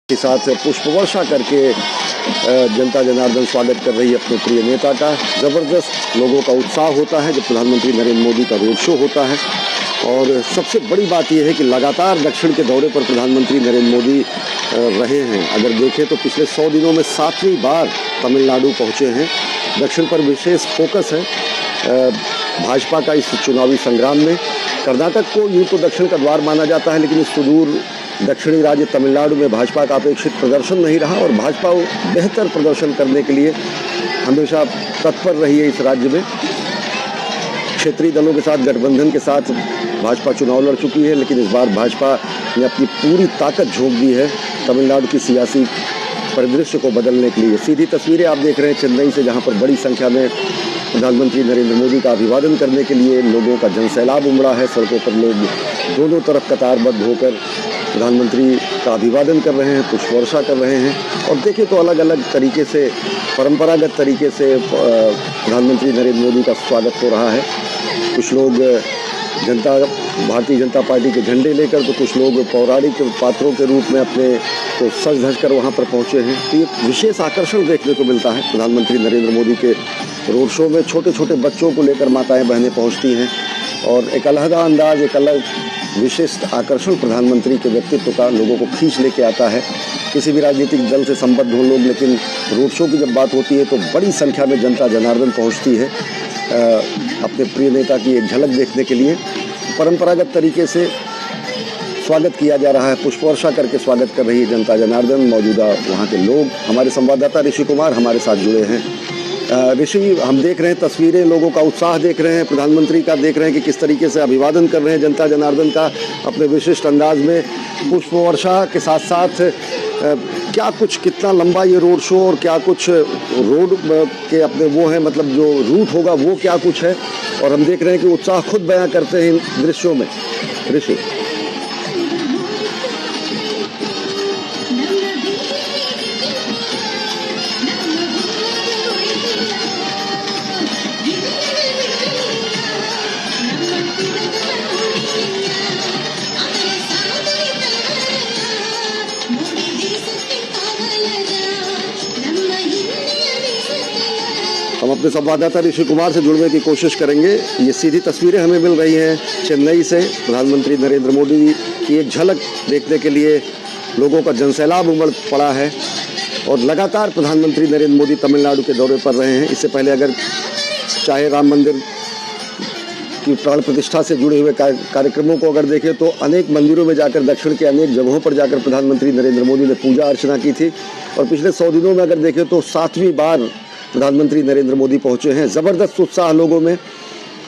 के साथ पुष्प वर्षा करके जनता जनार्दन स्वागत कर रही है अपने प्रिय नेता का। ज़बरदस्त लोगों का उत्साह होता है जब प्रधानमंत्री नरेंद्र मोदी का रोड शो होता है। और सबसे बड़ी बात यह है कि लगातार दक्षिण के दौरे पर प्रधानमंत्री नरेंद्र मोदी रहे हैं। अगर देखें तो पिछले 100 दिनों में 7वीं बार तमिलनाडु पहुंचे हैं। दक्षिण पर विशेष फोकस है भाजपा का इस चुनावी संग्राम में। कर्नाटक को यूँ तो दक्षिण का द्वार माना जाता है, लेकिन इस सुदूर दक्षिणी राज्य तमिलनाडु में भाजपा का अपेक्षित प्रदर्शन नहीं रहा और भाजपा बेहतर प्रदर्शन करने के लिए हमेशा तत्पर रही है। इस राज्य में क्षेत्रीय दलों के साथ गठबंधन के साथ भाजपा चुनाव लड़ चुकी है, लेकिन इस बार भाजपा ने अपनी पूरी ताकत झोंक दी है तमिलनाडु की सियासी परिदृश्य को बदलने के लिए। सीधी तस्वीरें आप देख रहे हैं चेन्नई से, जहां पर बड़ी संख्या में प्रधानमंत्री नरेंद्र मोदी का अभिवादन करने के लिए लोगों का जनसैलाब उमड़ा है। सड़कों पर लोग दोनों तरफ कतारबद्ध होकर प्रधानमंत्री का अभिवादन कर रहे हैं, पुष्प वर्षा कर रहे हैं। और देखिए तो अलग अलग तरीके से, परंपरागत तरीके से प्रधानमंत्री नरेंद्र मोदी का स्वागत हो रहा है। कुछ लोग भारतीय जनता पार्टी के झंडे लेकर, तो कुछ लोग पौराणिक पात्रों के रूप में अपने को सज धज कर वहाँ पर पहुँचे हैं। तो ये विशेष आकर्षण देखने को मिलता है प्रधानमंत्री नरेंद्र मोदी के रोड शो में। छोटे छोटे बच्चों को लेकर माताएं बहनें पहुँचती हैं और एक अलहदा अंदाज, एक अलग विशिष्ट आकर्षण प्रधानमंत्री के व्यक्तित्व का लोगों को खींच लेके आता है। किसी भी राजनीतिक दल से संबद्ध हो लोग, लेकिन रोड शो की जब बात होती है तो बड़ी संख्या में जनता जनार्दन पहुंचती है अपने प्रिय नेता की एक झलक देखने के लिए। परंपरागत तरीके से स्वागत किया जा रहा है, पुष्प वर्षा करके स्वागत कर रही है जनता जनार्दन। मौजूदा वहाँ के लोग, हमारे संवाददाता ऋषि कुमार हमारे साथ जुड़े हैं। ऋषि, हम देख रहे हैं तस्वीरें, लोगों का उत्साह देख रहे हैं, प्रधानमंत्री का देख रहे हैं कि किस तरीके से अभिवादन कर रहे हैं जनता जनार्दन का अपने विशिष्ट अंदाज में। पुष्प वर्षा के साथ साथ क्या कुछ, कितना लंबा ये रोड शो और क्या कुछ रोड के अपने वो हैं, मतलब जो रूट होगा वो क्या कुछ है। और हम देख रहे हैं कि उत्साह खुद बयां करते हैं इन दृश्यों में। ऋषि, हम अपने संवाददाता ऋषि कुमार से जुड़ने की कोशिश करेंगे। ये सीधी तस्वीरें हमें मिल रही हैं चेन्नई से। प्रधानमंत्री नरेंद्र मोदी की एक झलक देखने के लिए लोगों का जनसैलाब उमड़ पड़ा है और लगातार प्रधानमंत्री नरेंद्र मोदी तमिलनाडु के दौरे पर रहे हैं। इससे पहले अगर चाहे राम मंदिर की प्राण प्रतिष्ठा से जुड़े हुए कार्यक्रमों को अगर देखें तो अनेक मंदिरों में जाकर, दक्षिण के अनेक जगहों पर जाकर प्रधानमंत्री नरेंद्र मोदी ने पूजा अर्चना की थी। और पिछले 100 दिनों में अगर देखें तो 7वीं बार प्रधानमंत्री नरेंद्र मोदी पहुंचे हैं। ज़बरदस्त उत्साह लोगों में,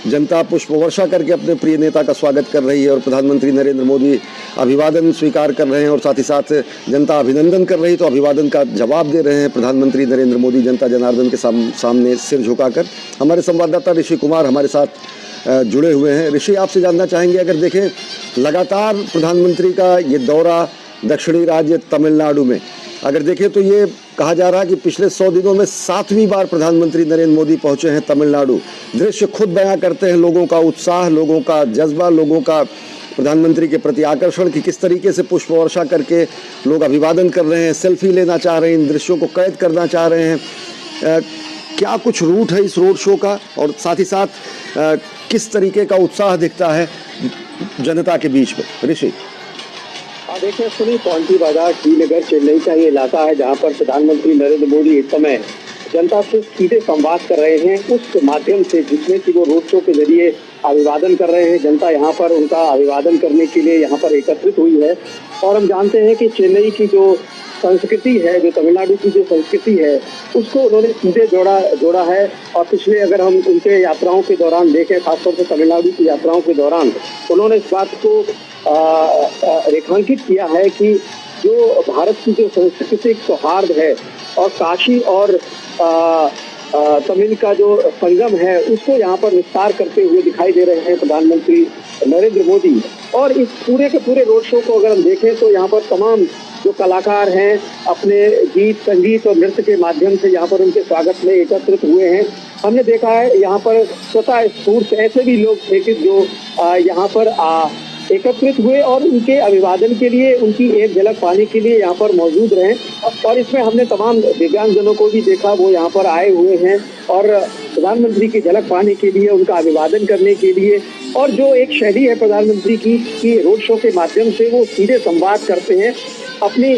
जनता पुष्प वर्षा करके अपने प्रिय नेता का स्वागत कर रही है और प्रधानमंत्री नरेंद्र मोदी अभिवादन स्वीकार कर रहे हैं और साथ ही साथ जनता अभिनंदन कर रही तो अभिवादन का जवाब दे रहे हैं प्रधानमंत्री नरेंद्र मोदी जनता जनार्दन के सामने सिर झुकाकर। हमारे संवाददाता ऋषि कुमार हमारे साथ जुड़े हुए हैं। ऋषि, आपसे जानना चाहेंगे, अगर देखें लगातार प्रधानमंत्री का ये दौरा दक्षिणी राज्य तमिलनाडु में, अगर देखें तो ये कहा जा रहा है कि पिछले 100 दिनों में 7वीं बार प्रधानमंत्री नरेंद्र मोदी पहुंचे हैं तमिलनाडु। दृश्य खुद बयां करते हैं लोगों का उत्साह, लोगों का जज्बा, लोगों का प्रधानमंत्री के प्रति आकर्षण कि किस तरीके से पुष्प वर्षा करके लोग अभिवादन कर रहे हैं, सेल्फी लेना चाह रहे हैं, इन दृश्यों को कैद करना चाह रहे हैं। क्या कुछ रूट है इस रोड शो का और साथ ही साथ किस तरीके का उत्साह दिखता है जनता के बीच में? ऋषि, देखिए सुनी, पौंटी बाजार, टी नगर, चेन्नई का ये इलाका है जहां पर प्रधानमंत्री नरेंद्र मोदी इस समय जनता से सीधे संवाद कर रहे हैं उस माध्यम से जिसमें कि वो रोड शो के जरिए अभिवादन कर रहे हैं। जनता यहाँ पर उनका अभिवादन करने के लिए यहाँ पर एकत्रित हुई है। और हम जानते हैं कि चेन्नई की जो संस्कृति है, जो तमिलनाडु की जो संस्कृति है, उसको उन्होंने सीधे जोड़ा है। और पिछले अगर हम उनके यात्राओं के दौरान देखें, खासतौर से तमिलनाडु की यात्राओं के दौरान उन्होंने इस बात को रेखांकित किया है कि जो भारत की जो सांस्कृतिक सौहार्द है और काशी और तमिल का जो संगम है, उसको यहाँ पर विस्तार करते हुए दिखाई दे रहे हैं प्रधानमंत्री नरेंद्र मोदी। और इस पूरे के पूरे रोड शो को अगर हम देखें तो यहाँ पर तमाम जो कलाकार हैं अपने गीत, संगीत और नृत्य के माध्यम से यहाँ पर उनके स्वागत में एकत्रित हुए हैं। हमने देखा है यहाँ पर स्वतः स्फूर्त ऐसे भी लोग थे कि जो यहाँ पर एकत्रित हुए और उनके अभिवादन के लिए, उनकी एक झलक पाने के लिए यहाँ पर मौजूद रहे। और इसमें हमने तमाम दिव्यांगजनों को भी देखा, वो यहाँ पर आए हुए हैं और प्रधानमंत्री की झलक पाने के लिए, उनका अभिवादन करने के लिए। और जो एक शैली है प्रधानमंत्री की कि रोड शो के माध्यम से वो सीधे संवाद करते हैं, अपनी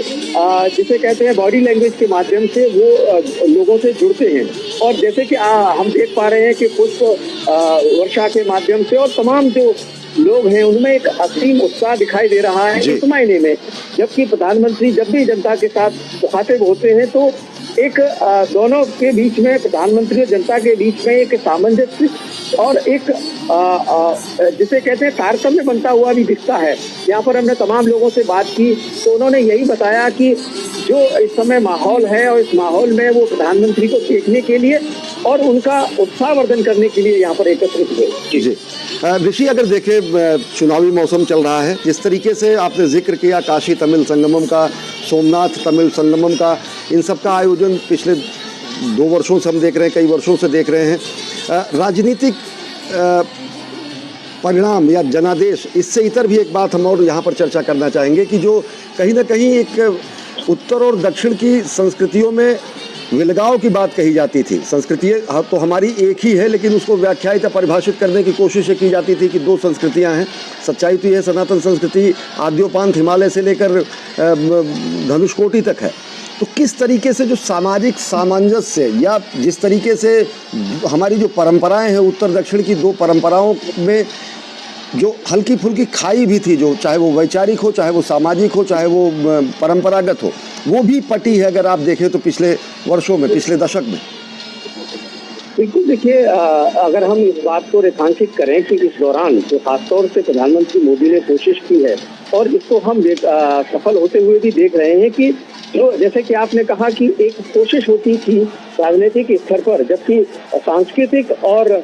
जिसे कहते हैं बॉडी लैंग्वेज के माध्यम से वो लोगों से जुड़ते हैं। और जैसे कि हम देख पा रहे हैं कि पुष्प वर्षा के माध्यम से और तमाम जो लोग हैं उनमें एक असीम उत्साह दिखाई दे रहा है इस महीने में। जबकि प्रधानमंत्री जब भी जनता के साथ मुखातिब होते हैं तो एक दोनों के बीच में, प्रधानमंत्री और जनता के बीच में एक सामंजस्य और एक जिसे कहते हैं तारतम्य बनता हुआ भी दिखता है। यहाँ पर हमने तमाम लोगों से बात की तो उन्होंने यही बताया कि जो इस समय माहौल है और इस माहौल में वो प्रधानमंत्री को देखने के लिए और उनका उत्साहवर्धन करने के लिए यहाँ पर एकत्रित हुए। जी ऋषि, अगर देखें चुनावी मौसम चल रहा है, जिस तरीके से आपने जिक्र किया काशी तमिल संगमम का, सोमनाथ तमिल संगमम का, इन सब का आयोजन पिछले 2 वर्षों से हम देख रहे हैं, कई वर्षों से देख रहे हैं। राजनीतिक परिणाम या जनादेश, इससे इतर भी एक बात हम और यहाँ पर चर्चा करना चाहेंगे कि जो कहीं ना कहीं एक उत्तर और दक्षिण की संस्कृतियों में विलगाव की बात कही जाती थी। संस्कृति तो हमारी एक ही है, लेकिन उसको व्याख्यायित या परिभाषित करने की कोशिश की जाती थी कि 2 संस्कृतियां हैं। सच्चाई तो यह सनातन संस्कृति आद्योपांत हिमालय से लेकर धनुषकोटि तक है। तो किस तरीके से जो सामाजिक सामंजस्य या जिस तरीके से हमारी जो परंपराएं हैं, उत्तर दक्षिण की 2 परंपराओं में जो हल्की फुल्की खाई भी थी, जो चाहे वो वैचारिक हो, चाहे वो सामाजिक हो, चाहे वो परंपरागत हो, वो भी पटी है अगर आप देखें तो पिछले वर्षों में, पिछले दशक में। बिल्कुल, देखिए अगर हम इस बात को रेखांकित करें कि इस दौरान जो खासतौर से प्रधानमंत्री मोदी ने कोशिश की है और इसको हम सफल होते हुए भी देख रहे हैं कि जो जैसे कि आपने कहा कि एक कोशिश होती थी राजनीतिक स्तर पर, जबकि सांस्कृतिक और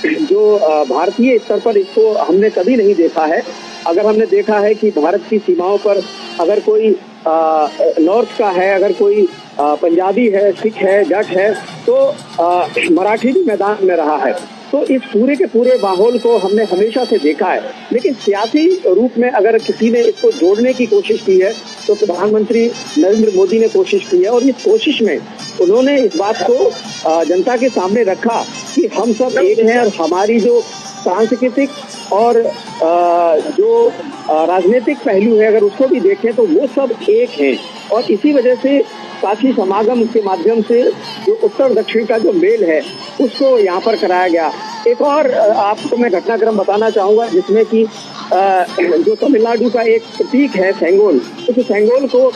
जो भारतीय स्तर पर इसको हमने कभी नहीं देखा है। अगर हमने देखा है कि भारत की सीमाओं पर अगर कोई नॉर्थ का है, अगर कोई पंजाबी है, सिख है, जट है, तो मराठी भी मैदान में रहा है। तो इस पूरे के पूरे माहौल को हमने हमेशा से देखा है। लेकिन सियासी रूप में अगर किसी ने इसको जोड़ने की कोशिश की है तो प्रधानमंत्री नरेंद्र मोदी ने कोशिश की है। और इस कोशिश में उन्होंने इस बात को जनता के सामने रखा कि हम सब एक हैं और हमारी जो सांस्कृतिक और जो राजनीतिक पहलू है अगर उसको भी देखें तो वो सब एक हैं। और इसी वजह से काशी समागम के माध्यम से जो उत्तर दक्षिण का जो मेल है उसको यहाँ पर कराया गया। एक और आपको मैं घटनाक्रम बताना चाहूँगा जिसमें कि जो तमिलनाडु का एक प्रतीक है सेंगोल, उस सेंगोल को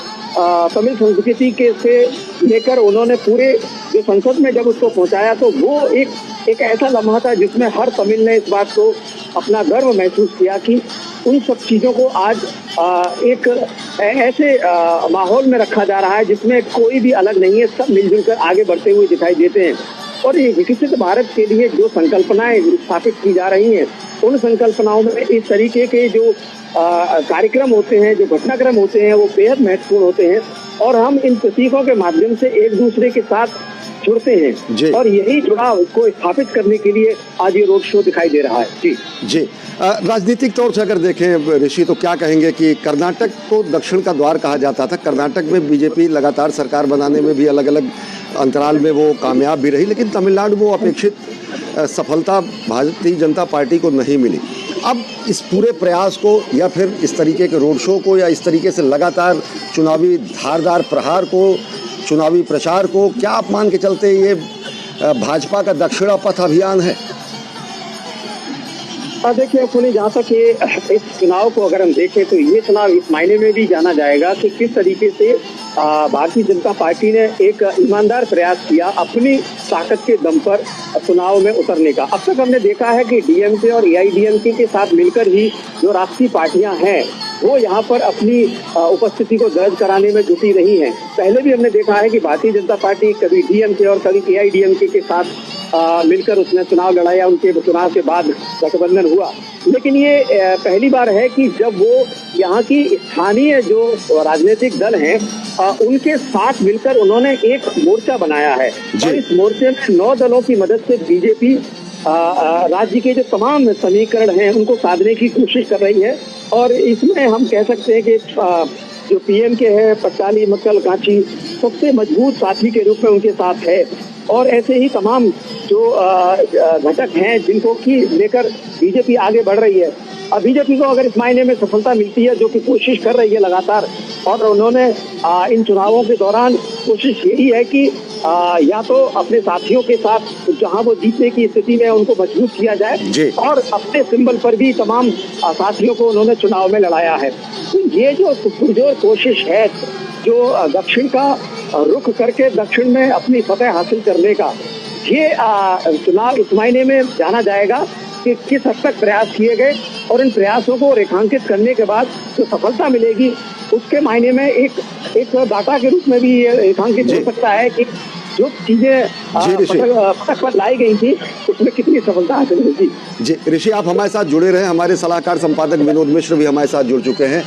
तमिल संस्कृति के से लेकर उन्होंने पूरे जो संसद में जब उसको पहुंचाया तो वो एक ऐसा लम्हा था जिसमें हर तमिल ने इस बात को अपना गर्व महसूस किया कि उन सब चीज़ों को आज एक ऐसे माहौल में रखा जा रहा है जिसमें कोई भी अलग नहीं है, सब मिलजुल कर आगे बढ़ते हुए दिखाई देते हैं। और ये विकसित भारत के लिए जो संकल्पनाएं स्थापित की जा रही हैं उन संकल्पनाओं में इस तरीके के जो कार्यक्रम होते हैं, जो घटनाक्रम होते हैं, वो बेहद महत्वपूर्ण होते हैं। और हम इन प्रतीकों के माध्यम से एक दूसरे के साथ जुड़ते हैं और यही जुड़ाव को स्थापित करने के लिए आज ये रोड शो दिखाई दे रहा है। जी राजनीतिक तौर से अगर देखें ऋषि तो क्या कहेंगे कि कर्नाटक को दक्षिण का द्वार कहा जाता था। कर्नाटक में बीजेपी लगातार सरकार बनाने में भी अलग अलग अंतराल में वो कामयाब भी रही, लेकिन तमिलनाडु में वो अपेक्षित सफलता भारतीय जनता पार्टी को नहीं मिली। अब इस पूरे प्रयास को या फिर इस तरीके के रोड शो को या इस तरीके से लगातार चुनावी धारदार प्रहार को, चुनावी प्रचार को क्या आप मान के चलते ये भाजपा का दक्षिणा पथ अभियान है? देखिए सुनिए, जहाँ तक ये इस चुनाव को अगर हम देखें तो ये चुनाव इस मायने में भी जाना जाएगा कि किस तरीके से भारतीय जनता पार्टी ने एक ईमानदार प्रयास किया अपनी ताकत के दम पर चुनाव में उतरने का। अब तक हमने देखा है कि डीएमके और एआईडीएमके के साथ मिलकर ही जो राष्ट्रीय पार्टियां हैं वो यहाँ पर अपनी उपस्थिति को दर्ज कराने में जुटी रही हैं। पहले भी हमने देखा है कि भारतीय जनता पार्टी कभी डीएमके और कभी एआईडीएमके के साथ मिलकर उसने चुनाव लड़ाया, उनके चुनाव के बाद गठबंधन हुआ। लेकिन ये पहली बार है कि जब वो यहाँ की स्थानीय जो राजनीतिक दल हैं उनके साथ मिलकर उन्होंने एक मोर्चा बनाया है और इस मोर्चे में 9 दलों की मदद से बीजेपी राज्य के जो तमाम समीकरण हैं उनको साधने की कोशिश कर रही है। और इसमें हम कह सकते हैं कि जो पीएम के हैं पट्टाली मक्कल कांची सबसे मजबूत साथी के रूप में उनके साथ है। और ऐसे ही तमाम जो घटक हैं जिनको की लेकर बीजेपी आगे बढ़ रही है। अब बीजेपी को अगर इस मायने में सफलता मिलती है, जो कि कोशिश कर रही है लगातार, और उन्होंने इन चुनावों के दौरान कोशिश यही है कि या तो अपने साथियों के साथ जहां वो जीतने की स्थिति में उनको मजबूत किया जाए, और अपने सिंबल पर भी तमाम साथियों को उन्होंने चुनाव में लड़ाया है। तो ये जो पुरजोर कोशिश है जो दक्षिण का रुख करके दक्षिण में अपनी फतह हासिल करने का, ये चुनाव इस मायने में जाना जाएगा कि किस हद तक प्रयास किए गए, और इन प्रयासों को रेखांकित करने के बाद जो सफलता मिलेगी उसके मायने में एक डाटा के रूप में भी ये रेखांकित हो सकता है कि जो चीजें पटक पर लाई गई थी उसमें कितनी सफलता हासिल हुई थी। जी ऋषि, आप हमारे साथ जुड़े रहे। हमारे सलाहकार संपादक विनोद मिश्र भी हमारे साथ जुड़ चुके हैं।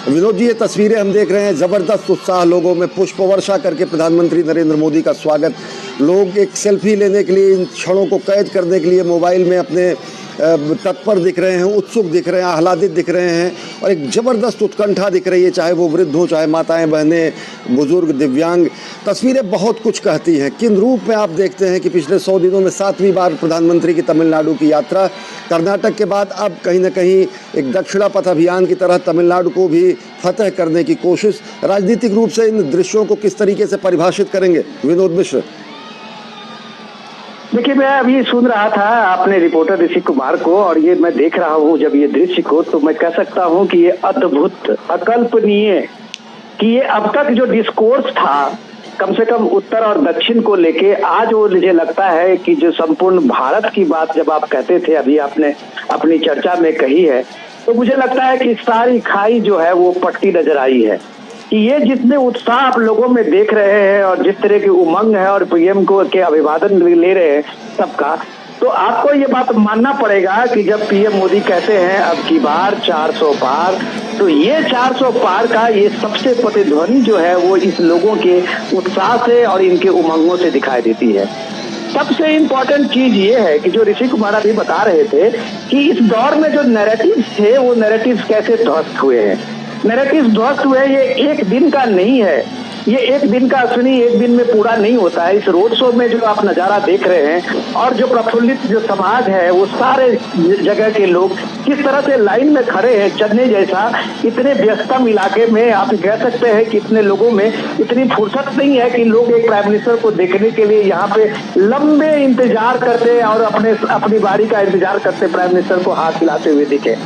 विनोद जी, ये तस्वीरें हम देख रहे हैं, जबरदस्त उत्साह लोगों में, पुष्प वर्षा करके प्रधानमंत्री नरेंद्र मोदी का स्वागत। लोग एक सेल्फी लेने के लिए, इन क्षणों को कैद करने के लिए मोबाइल में अपने तत्पर दिख रहे हैं, उत्सुक दिख रहे हैं, आह्लादित दिख रहे हैं, और एक जबरदस्त उत्कंठा दिख रही है, चाहे वो वृद्ध हो, चाहे माताएं बहनें, बुजुर्ग, दिव्यांग। तस्वीरें बहुत कुछ कहती हैं। किन रूप में आप देखते हैं कि पिछले 100 दिनों में 7वीं बार प्रधानमंत्री की तमिलनाडु की यात्रा, कर्नाटक के बाद अब कहीं न कहीं एक दक्षिणा पथ अभियान की तरह तमिलनाडु को भी फतह करने की कोशिश, राजनीतिक रूप से इन दृश्यों को किस तरीके से परिभाषित करेंगे विनोद मिश्र? देखिए, मैं अभी सुन रहा था आपने रिपोर्टर ऋषि कुमार को, और ये मैं देख रहा हूँ जब ये दृश्य को, तो मैं कह सकता हूँ कि ये अद्भुत, अकल्पनीय, कि ये अब तक जो डिस्कोर्स था कम से कम उत्तर और दक्षिण को लेके, आज वो मुझे लगता है कि जो संपूर्ण भारत की बात जब आप कहते थे, अभी आपने अपनी चर्चा में कही है, तो मुझे लगता है कि सारी खाई जो है वो पट्टी नजर आई है कि ये जितने उत्साह आप लोगों में देख रहे हैं और जिस तरह की उमंग है और पीएम को के अभिवादन ले रहे हैं सबका, तो आपको ये बात मानना पड़ेगा कि जब पीएम मोदी कहते हैं अब की बार 400 पार, तो ये 400 पार का ये सबसे प्रतिध्वनि जो है वो इस लोगों के उत्साह से और इनके उमंगों से दिखाई देती है। सबसे इम्पोर्टेंट चीज ये है कि जो ऋषि कुमार अभी बता रहे थे कि इस दौर में जो नैरेटिव्स थे वो नैरेटिव्स कैसे ध्वस्त हुए हैं। नैरेटिव ध्वस्त हुए, ये एक दिन का नहीं है, ये एक दिन का सुनी एक दिन में पूरा नहीं होता है। इस रोड शो में जो आप नजारा देख रहे हैं और जो प्रफुल्लित जो समाज है, वो सारे जगह के लोग किस तरह से लाइन में खड़े हैं चन्ने जैसा, इतने व्यस्तम इलाके में आप कह सकते हैं कि इतने लोगों में इतनी फुर्सत नहीं है कि लोग एक प्राइम मिनिस्टर को देखने के लिए यहाँ पे लंबे इंतजार करते और अपनी बारी का इंतजार करते प्राइम मिनिस्टर को हाथ हिलाते हुए दिखे।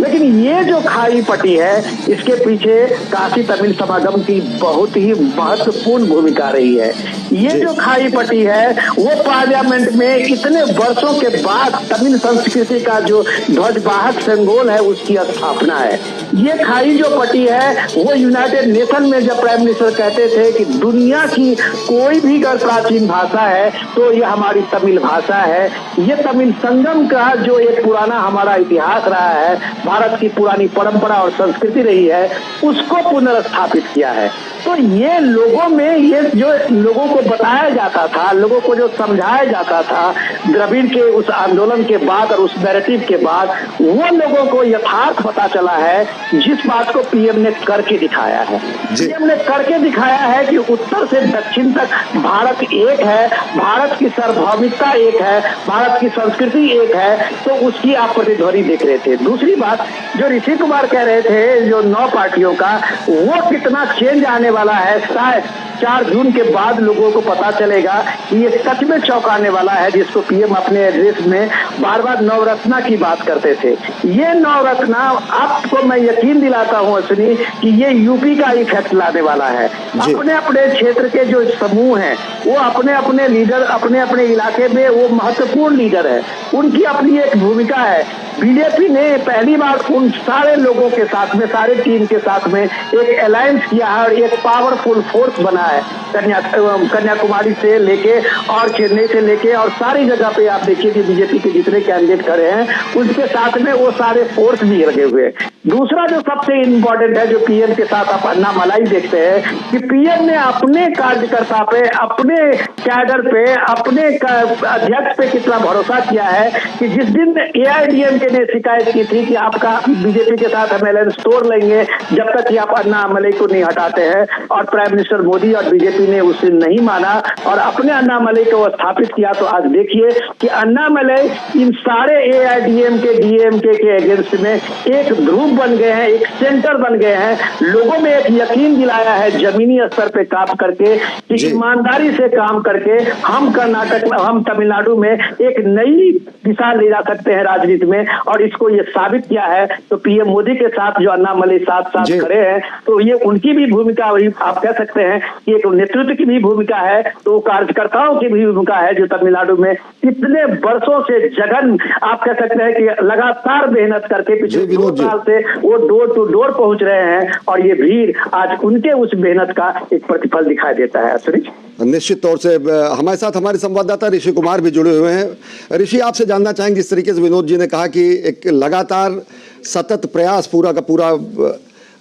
लेकिन ये जो खाई पटी है, इसके पीछे काशी तमिल समागम की बहुत ही महत्वपूर्ण भूमिका रही है। ये जो खाई पटी है वो पार्लियामेंट में इतने वर्षों के बाद तमिल संस्कृति का जो ध्वजवाहक सिंबल है उसकी स्थापना है। ये खाई जो पटी है वो यूनाइटेड नेशन में जब प्राइम मिनिस्टर कहते थे कि दुनिया की कोई भी अगर प्राचीन भाषा है तो ये हमारी तमिल भाषा है। ये तमिल संगम का जो एक पुराना हमारा इतिहास रहा है, भारत की पुरानी परंपरा और संस्कृति रही है, उसको पुनर्स्थापित किया है। तो ये लोगों में, ये जो लोगों को बताया जाता था, लोगों को जो समझाया जाता था द्रविड़ के उस आंदोलन के बाद और उस नैरेटिव के बाद, वो लोगों को यथार्थ पता चला है, जिस बात को पीएम ने करके दिखाया है। पीएम ने करके दिखाया है कि उत्तर से दक्षिण तक भारत एक है, भारत की सार्वभौमिकता एक है, भारत की संस्कृति एक है। तो उसकी आप प्रतिध्वनि देख रहे थे। दूसरी बात जो ऋषि कुमार कह रहे थे, जो 9 पार्टियों का, वो कितना चेंज आने वाला है, शायद 4 जून के बाद लोगों को पता चलेगा कि ये सच में चौंकाने वाला है, जिसको पीएम अपने एड्रेस में बार बार नवरत्ना की बात करते थे। ये नवरत्ना आपको मैं यकीन दिलाता हूँ अश्विनी कि ये यूपी का इफेक्ट लाने वाला है। अपने अपने क्षेत्र के जो समूह हैं वो अपने अपने लीडर, अपने अपने इलाके में वो महत्वपूर्ण लीडर है, उनकी अपनी एक भूमिका है। बीजेपी ने पहली बार उन सारे लोगों के साथ में, सारे टीम के साथ में एक अलायंस किया है और एक पावरफुल फोर्स बना है। कन्याकुमारी से लेके और चेन्नई से लेके और सारी जगह पे आप देखिए कि बीजेपी के जितने कैंडिडेट खड़े हैं उसके साथ में वो सारे फोर्स भी लगे हुए हैं। दूसरा जो सबसे इम्पोर्टेंट है, जो पीएम के साथ आप अन्ना मलाई देखते हैं कि पीएम ने अपने कार्यकर्ता पे, अपने कैडर पे, अपने अध्यक्ष पे कितना भरोसा किया है कि जिस दिन एआईडीएमके ने शिकायत की थी कि आपका बीजेपी के साथ हम अलायंस तोड़ लेंगे जब तक कि आप अन्ना मलाई को नहीं हटाते हैं, और प्राइम मिनिस्टर मोदी और बीजेपी ने उस दिन नहीं माना और अपने अन्ना मलाई को स्थापित किया। तो आज देखिए कि अन्ना मलाई इन सारे एआईडीएमके डीएमके के अगेंस्ट में एक ध्रुव बन गए हैं, एक सेंटर बन गए हैं। लोगों में एक यकीन दिलाया है जमीनी स्तर पे काम करके कि ईमानदारी से काम करके हम कर्नाटक में, हम तमिलनाडु में एक नई दिशा ले जा सकते हैं राजनीति में, और इसको ये साबित किया है। तो पीएम मोदी के साथ जो अन्ना मलाई साथ साथ खड़े हैं, तो ये उनकी भी भूमिका, आप कह सकते हैं कि एक नेतृत्व की भी भूमिका है, तो कार्यकर्ताओं की भी भूमिका है जो तमिलनाडु में इतने वर्षों से जघन, आप कह सकते हैं कि लगातार मेहनत करके पिछले 2 साल से वो डोर टू डोर पहुंच रहे हैं, और ये भीड़ आज उनके उस मेहनत का एक प्रतिफल दिखाई देता है। सुरेश, निश्चित तौर से हमारे साथ हमारे संवाददाता ऋषि कुमार भी जुड़े हुए हैं। ऋषि, आपसे जानना चाहेंगे, जिस तरीके से विनोद जी ने कहा कि एक लगातार सतत प्रयास पूरा का पूरा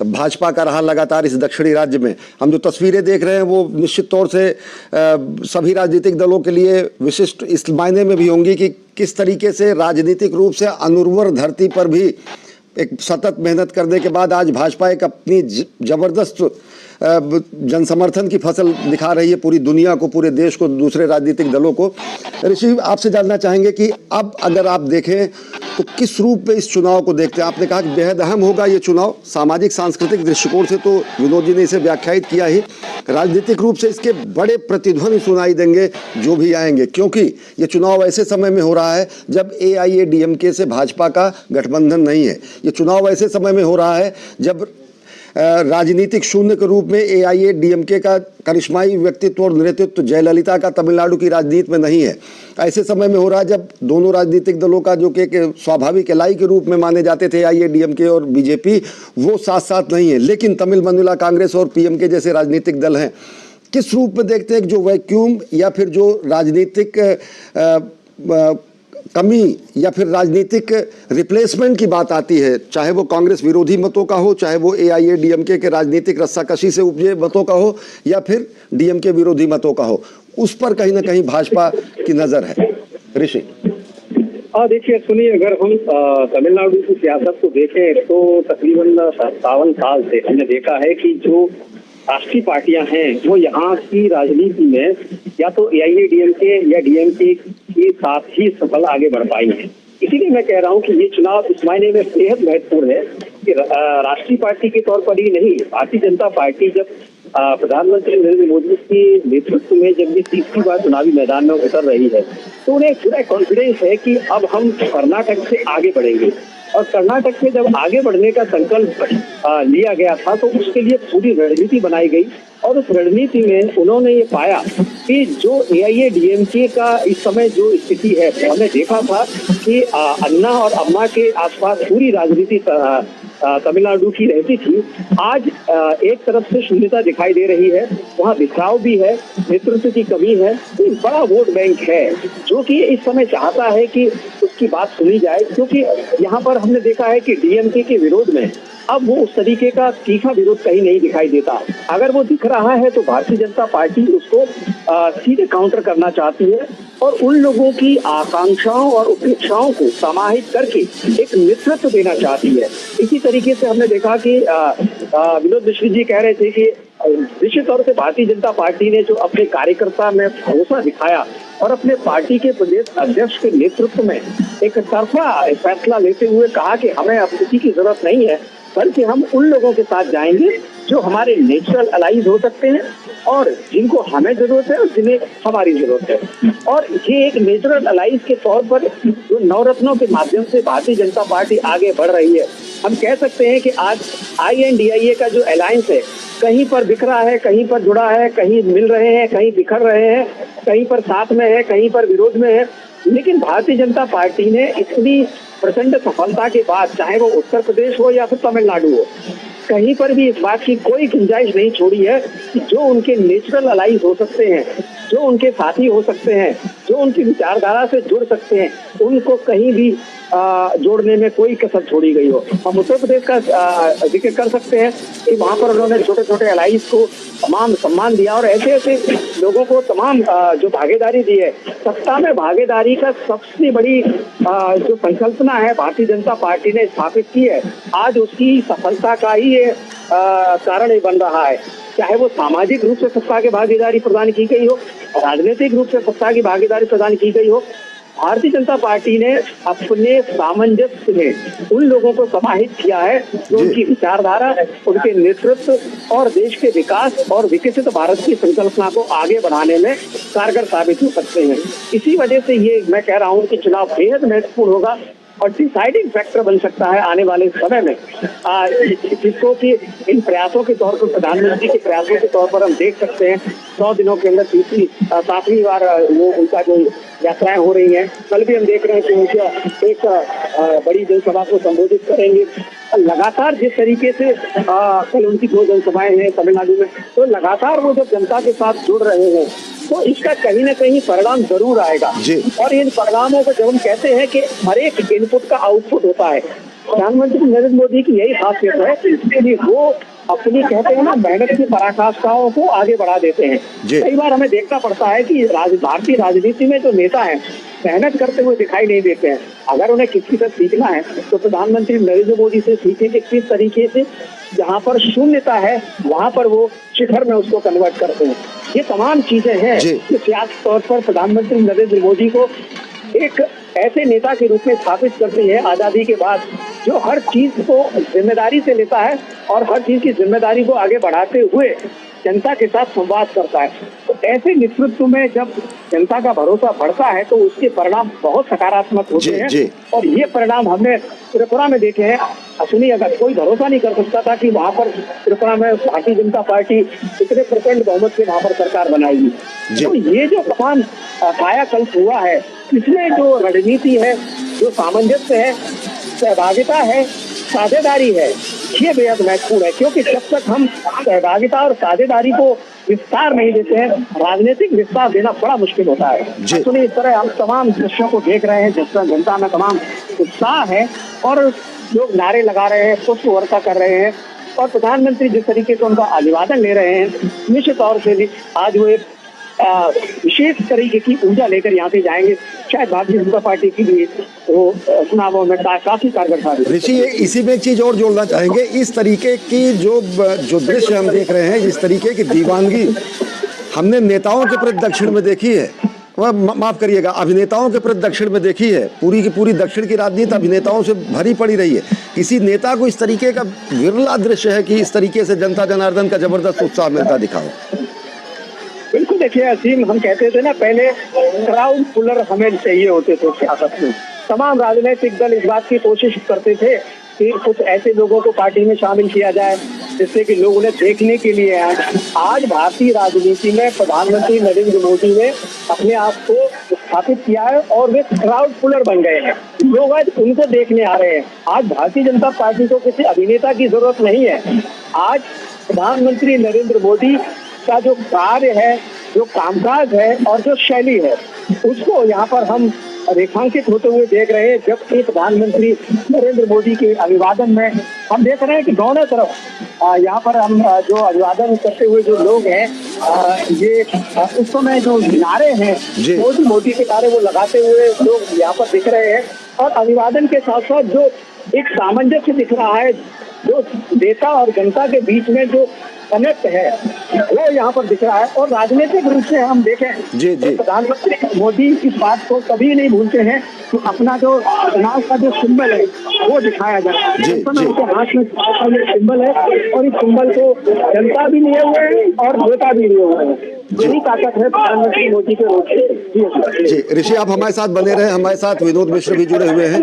भाजपा का रहा लगातार इस दक्षिणी राज्य में, हम जो तस्वीरें देख रहे हैं वो निश्चित तौर से सभी राजनीतिक दलों के लिए विशिष्ट इस मायने में भी होंगी कि किस तरीके से राजनीतिक रूप से अनुर्वर धरती पर भी एक सतत मेहनत करने के बाद आज भाजपा एक अपनी जबरदस्त जनसमर्थन की फसल दिखा रही है पूरी दुनिया को, पूरे देश को, दूसरे राजनीतिक दलों को। ऋषि, आपसे जानना चाहेंगे कि अब अगर आप देखें तो किस रूप में इस चुनाव को देखते हैं? आपने कहा कि बेहद अहम होगा ये चुनाव, सामाजिक सांस्कृतिक दृष्टिकोण से तो विनोद जी ने इसे व्याख्यायित किया ही, राजनीतिक रूप से इसके बड़े प्रतिध्वनि सुनाई देंगे जो भी आएंगे, क्योंकि ये चुनाव ऐसे समय में हो रहा है जब एआईएडीएमके से भाजपा का गठबंधन नहीं है। ये चुनाव ऐसे समय में हो रहा है जब राजनीतिक शून्य के रूप में एआईएडीएमके का करिश्माई व्यक्तित्व और नेतृत्व जयललिता का तमिलनाडु की राजनीति में नहीं है। ऐसे समय में हो रहा है जब दोनों राजनीतिक दलों का जो कि स्वाभाविक एलाई के रूप में माने जाते थे एआईएडीएमके और बीजेपी, वो साथ साथ नहीं है, लेकिन तमिल मानिला कांग्रेस और पीएमके जैसे राजनीतिक दल हैं। किस रूप में देखते हैं जो वैक्यूम या फिर जो राजनीतिक कमी या फिर राजनीतिक रिप्लेसमेंट की बात आती है, चाहे वो कांग्रेस विरोधी मतों का हो, चाहे वो एआईएडीएमके के राजनीतिक रस्साकशी से उपजे मतों का हो, या फिर डीएमके विरोधी मतों का हो, उस पर कहीं ना कहीं भाजपा की नजर है। ऋषि, देखिए सुनिए, अगर हम तमिलनाडु की सियासत को देखें तो तकरीबन 57 साल से हमने देखा है कि जो राष्ट्रीय पार्टियां हैं वो यहाँ की राजनीति में या तो एआईएडीएमके या डीएमके के साथ ही सफल आगे बढ़ पाई है। इसीलिए मैं कह रहा हूँ कि ये चुनाव इस मायने में बेहद महत्वपूर्ण है कि राष्ट्रीय पार्टी के तौर पर ही नहीं, भारतीय जनता पार्टी जब प्रधानमंत्री नरेंद्र मोदी के नेतृत्व में जब भी तीसरी बार चुनावी मैदान में उतर रही है तो उन्हें पूरा कॉन्फिडेंस है कि अब हम कर्नाटक से आगे बढ़ेंगे। और कर्नाटक में जब आगे बढ़ने का संकल्प लिया गया था तो उसके लिए पूरी रणनीति बनाई गई, और उस रणनीति में उन्होंने ये पाया कि जो एआईएडीएमके का इस समय जो स्थिति है, हमने देखा था कि अन्ना और अम्मा के आसपास पूरी राजनीति तमिलनाडु की रहती थी। आज एक तरफ से शून्यता दिखाई दे रही है, वहाँ बिखराव भी है, नेतृत्व की कमी है, एक बड़ा वोट बैंक है जो कि इस समय चाहता है कि उसकी बात सुनी जाए, क्योंकि यहाँ पर हमने देखा है कि डीएमके के विरोध में अब वो उस तरीके का तीखा विरोध कहीं नहीं दिखाई देता। अगर वो दिख रहा है तो भारतीय जनता पार्टी उसको सीधे काउंटर करना चाहती है और उन लोगों की आकांक्षाओं और अपेक्षाओं को समाहित करके एक नेतृत्व देना चाहती है। इसी तरीके से हमने देखा कि विनोद मिश्र जी कह रहे थे कि निश्चित तौर से भारतीय जनता पार्टी ने जो अपने कार्यकर्ता में भरोसा दिखाया और अपने पार्टी के प्रदेश अध्यक्ष के नेतृत्व में एक तरफा फैसला लेते हुए कहा कि हमें अब किसी की जरूरत नहीं है, बल्कि हम उन लोगों के साथ जाएंगे जो हमारे नेचुरल अलाइज हो सकते हैं और जिनको हमें जरूरत है और जिन्हें हमारी जरूरत है। और ये एक नेचुरल अलाइज के तौर पर जो नवरत्नों के माध्यम से भारतीय जनता पार्टी आगे बढ़ रही है। हम कह सकते हैं कि आज INDIA का जो अलायंस है कहीं पर बिखरा है, कहीं पर जुड़ा है, कहीं मिल रहे हैं, कहीं बिखर रहे हैं, कहीं पर साथ में है, कहीं पर विरोध में है, लेकिन भारतीय जनता पार्टी ने इतनी प्रचंड सफलता के बाद, चाहे वो उत्तर प्रदेश हो या फिर तमिलनाडु हो, कहीं पर भी इस बात की कोई गुंजाइश नहीं छोड़ी है कि जो उनके नेचुरल अलाइज हो सकते हैं, जो उनके साथी हो सकते हैं, जो उनकी विचारधारा से जुड़ सकते हैं उनको कहीं भी जोड़ने में कोई कसर छोड़ी गई हो। हम उत्तर प्रदेश का जिक्र कर सकते हैं कि वहां पर उन्होंने छोटे छोटे एलाइज को तमाम सम्मान दिया और ऐसे ऐसे लोगों को तमाम जो भागीदारी दी है। सत्ता में भागीदारी का सबसे बड़ी जो संकल्पना है भारतीय जनता पार्टी ने स्थापित की है, आज उसकी सफलता का ही ये कारण ही बन रहा है। चाहे वो सामाजिक रूप से सत्ता की भागीदारी प्रदान की गई हो, राजनीतिक रूप से सत्ता की भागीदारी प्रदान की गई हो, भारतीय जनता पार्टी ने अपने सामंजस्य में उन लोगों को समाहित किया है जो उनकी विचारधारा, उनके नेतृत्व और देश के विकास और विकसित भारत की संकल्पना को आगे बढ़ाने में कारगर साबित हो सकते हैं। इसी वजह से ये मैं कह रहा हूँ कि चुनाव बेहद महत्वपूर्ण होगा और डिसाइडिंग फैक्टर बन सकता है आने वाले समय में, जिसको कि इन प्रयासों के तौर पर, प्रधानमंत्री के प्रयासों के तौर पर हम देख सकते हैं 100 दिनों के अंदर तीसरी 7वीं बार वो उनका जो यात्राएं हो रही हैं। कल भी हम देख रहे हैं कि उनका एक बड़ी जनसभा को संबोधित करेंगे। लगातार जिस तरीके से कल उनकी 2 जनसभाएं हैं तमिलनाडु में, तो लगातार वो जब जनता के साथ जुड़ रहे हैं तो इसका कहीं ना कहीं परिणाम जरूर आएगा। और इन परिणामों को जब हम कहते हैं कि हर एक इनपुट का आउटपुट होता है, प्रधानमंत्री नरेंद्र मोदी की यही खासियत है कि वो अपनी कहते हैं ना मेहनत की पराकाष्ठाओं को आगे बढ़ा देते हैं। कई बार हमें देखना पड़ता है कि भारतीय राजनीति में जो नेता हैं मेहनत करते हुए दिखाई नहीं देते हैं। अगर उन्हें किसी से सीखना है तो प्रधानमंत्री नरेंद्र मोदी से सीखें कि किस तरीके से जहाँ पर शून्यता है वहाँ पर वो शिखर में उसको कन्वर्ट करते हैं। ये तमाम चीजें हैं जो सियासी तौर पर प्रधानमंत्री नरेंद्र मोदी को एक ऐसे नेता के रूप में स्थापित करती है आजादी के बाद, जो हर चीज को जिम्मेदारी से लेता है और हर चीज की जिम्मेदारी को आगे बढ़ाते हुए जनता के साथ संवाद करता है। तो ऐसे नेतृत्व में जब जनता का भरोसा बढ़ता है तो उसके परिणाम बहुत सकारात्मक होते हैं। और ये परिणाम हमने त्रिपुरा में देखे हैं। सुनिए, अगर कोई भरोसा नहीं कर सकता था कि वहाँ पर त्रिपुरा में भारतीय जनता पार्टी इतने प्रचंड बहुमत से वहाँ पर सरकार बनाएगी, तो ये जो तमाम कायाकल्प हुआ है, इसमें जो रणनीति है, जो सामंजस्य है, सहभागिता है, साझेदारी है, ये बेहद महत्वपूर्ण है। क्योंकि जब तक हम सहभागिता और साझेदारी को विस्तार नहीं देते हैं, राजनीतिक विस्तार देना बड़ा मुश्किल होता है। सुनिए, इस तरह हम तमाम दृश्यों को देख रहे हैं जिसमें जनता में तमाम उत्साह है और लोग नारे लगा रहे हैं, पुष्प वर्षा कर रहे हैं और प्रधानमंत्री जिस तरीके से उनका अभिवादन ले रहे हैं, निश्चित तौर से आज वो एक विशेष तरीके की ऊर्जा लेकर यहाँ से जाएंगे। शायद भारतीय जनता पार्टी की भी वो चुनावों में काफी कारगर साबित। ऋषि, इसी में एक चीज और जोड़ना चाहेंगे, इस तरीके की जो दृश्य हम देख रहे हैं, इस तरीके की दीवानगी हमने नेताओं के प्रति दक्षिण में देखी है, वह माफ करिएगा अभिनेताओं के प्रति दक्षिण में देखी है। पूरी की पूरी दक्षिण की राजनीति अभिनेताओं से भरी पड़ी रही है। किसी नेता को इस तरीके का विरला दृश्य है कि इस तरीके से जनता जनार्दन का जबरदस्त उत्साह मिलता दिखाओ। बिल्कुल, देखिए असीम, हम कहते थे ना पहले क्राउड पुलर हमें चाहिए होते थे सियासत में। तमाम राजनीतिक दल इस बात की कोशिश करते थे कि कुछ ऐसे लोगों को पार्टी में शामिल किया जाए जिससे कि लोग उन्हें देखने के लिए आए। आज भारतीय राजनीति में प्रधानमंत्री नरेंद्र मोदी ने अपने आप को स्थापित किया है और वे क्राउड पुलर बन गए हैं। लोग आज उनको देखने आ रहे हैं। आज भारतीय जनता पार्टी को किसी अभिनेता की जरूरत नहीं है। आज प्रधानमंत्री नरेंद्र मोदी का जो कार्य है, जो कामकाज है और जो शैली है, उसको यहाँ पर हम रेखांकित होते हुए देख रहे हैं। जबकि प्रधानमंत्री नरेंद्र मोदी के अभिवादन में हम देख रहे हैं कि दोनों तरफ यहाँ पर हम जो अभिवादन करते हुए जो लोग हैं, ये उस समय जो नारे हैं मोदी के नारे वो लगाते हुए लोग यहाँ पर दिख रहे हैं। और अभिवादन के साथ साथ जो एक सामंजस्य दिख रहा है, जो नेता और जनता के बीच में जो कनेक्ट है, वो यहाँ पर दिख रहा है। और राजनीतिक रूप से हम देखें तो प्रधानमंत्री मोदी इस बात को कभी नहीं भूलते हैं तो अपना जो चुनाव का जो सिंबल है वो दिखाया जाए। उनके हाथ में सिंबल है और इस सिंबल को जनता भी लिए हुए है और नेता भी लिए हुए हैं। यही ताकत है प्रधानमंत्री मोदी के रोड से। जी ऋषि, आप हमारे साथ बने रहे। हमारे साथ विनोद मिश्र भी जुड़े हुए हैं।